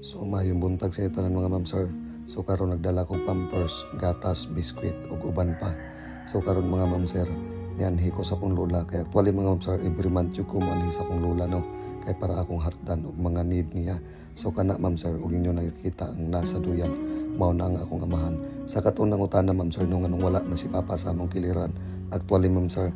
So mayong buntag sa ito ng mga ma'am sir. So karon nagdala kong pampers, gatas, biskwit ug uban pa. So karon mga ma'am sir, nianhi ko sa akong lola. Kaya actually mga ma'am sir, every month yung kumanhi sa akong lola no. Kaya para akong hatdan ug mga need niya. So kana ma'am sir, ug inyo nakikita ang nasa duyan, mao na ang akong amahan. Sa katunang utana ma'am sir, nung anong wala na si papa sa among kiliran. Actually ma'am sir,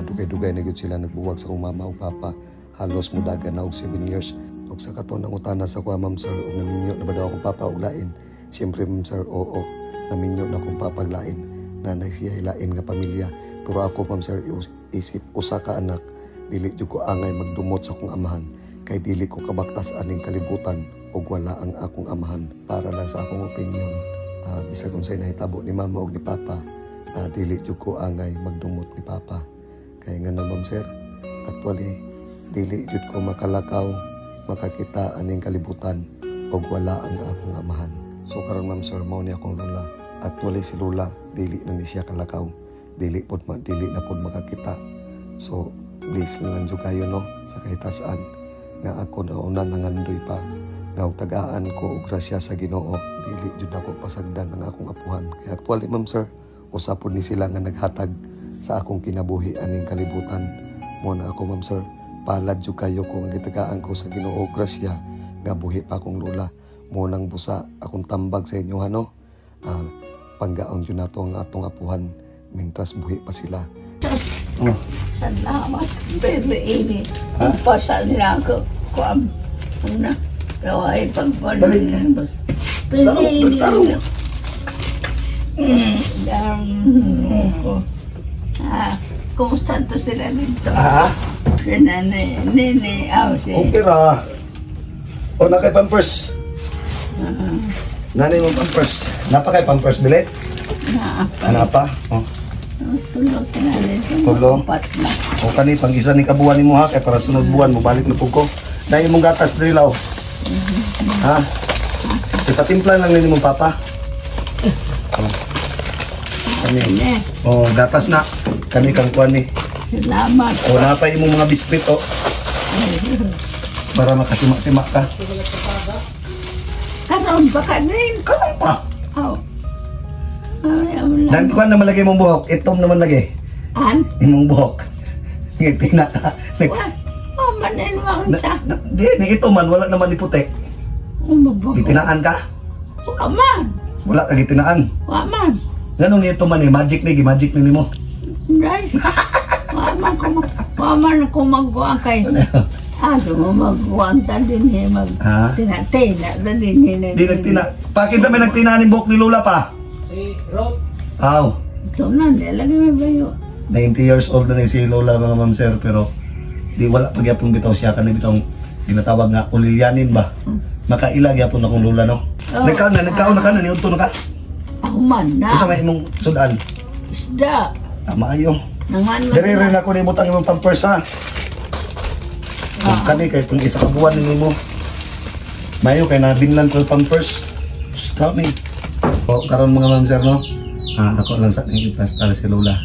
dugay-dugay na gyud sila nagbuwag sa akong mama ug papa. Halos mudagan na og 7 years. Ug sa katunang utana sa kuha ma'am sir, ug naminyo na ba daw akong papa og lain? Siyempre ma'am sir, oo, naminyo na akong papa og lain. Nanay siya lain nga pamilya. Pero ako ma'am sir, isip usa ka anak, dili jud ko angay magdumot sa akong amahan. Kay dili ko kabaktas aning kalibutan ug wala ang akong amahan. Para lang sa akong opinion, bisag unsay nahitabo ni mama ug ni papa, dili jud ko angay magdumot ni papa. Kay nga na ma'am sir, actually dili jud ko makalakaw, makakita aning kalibutan ug wala ang akong amahan. So karon ma'am sir, mao ni akong lola. Actually si lola dili na ni siya kalakaw, dili na pod makakita. So please lang jud kayo no sa kahitasan nga ako na una nangandoy pa nga tagaan ko og grasya sa Ginoo, dili jud ako pasagdan ang akong apuhan. Kaya actually ma'am sir, usa pod ni sila nga naghatag sa akong kinabuhi aning kalibutan. Mo na ako ma'am sir, palad jud kayo ko nga gitagaan ko sa Ginoo og grasya nga buhi pa akong lola. Mo nang busa akong tambag sa inyo ano. Panggaon yun nato ang atong apuhan mintras buhi pa sila. Salamat, bebe ini. Pasal nila ako kuam una. Rawai pagpaling bos. Bebe ini. Kumusta to sila dito? Nene, si. Okay ra. O na kay pampers. Nanay mo pampers. Napa kay pampers bilit? Napa? Oh. Tulo. O kani pang isa ni kabuan nimo ha kay para sunod buwan mo balik na pug ko. Dai imong gatas diri law. Ha? Ipatimpla lang ni mong papa. Kani. Oh, gatas na. Kani kang kuan ni. Salamat. Wala pa imong mga biskwit oh. Para makasimak-simak ka. Karon pa ka din. Karon pa. Oh. Nagkuhan naman lagi mong buhok. Itom naman lagi. Imong buhok. Ngitina ka. Oh, manin mo siya. Di, ito man. Wala naman ni puti. Gitinaan ka? Wala man. Wala ka gitinaan? Wala man. Ganong ito man eh. Magic ni. Magic ni mo. Right. Wala man ako magkuhan kay. Magwanta din niya, magtina-tina na din niya. Di nagtina. Pakin sa may nagtina ni buhok ni Lola pa? Si Rob. Aw. Ito na, lagi may bayo. 90 years old na si Lola mga ma'am sir, pero di wala pagyapon bitaw siya kanang bitaw ginatawag nga ulilyanin ba? Makailag yapon akong Lola no. Nagkaon na ka na ni udto na ka. Ako man na. Usa may imong sudan? Isda. Maayo. Dire rin ako ni butang imong pampers ha. Kani kay kung isa ka buwan ni mo. Mayo kay nabinlan ko pampers. Stop me. O karon mga ma'am sir no. Ako lang sa ning iplastar si Lola.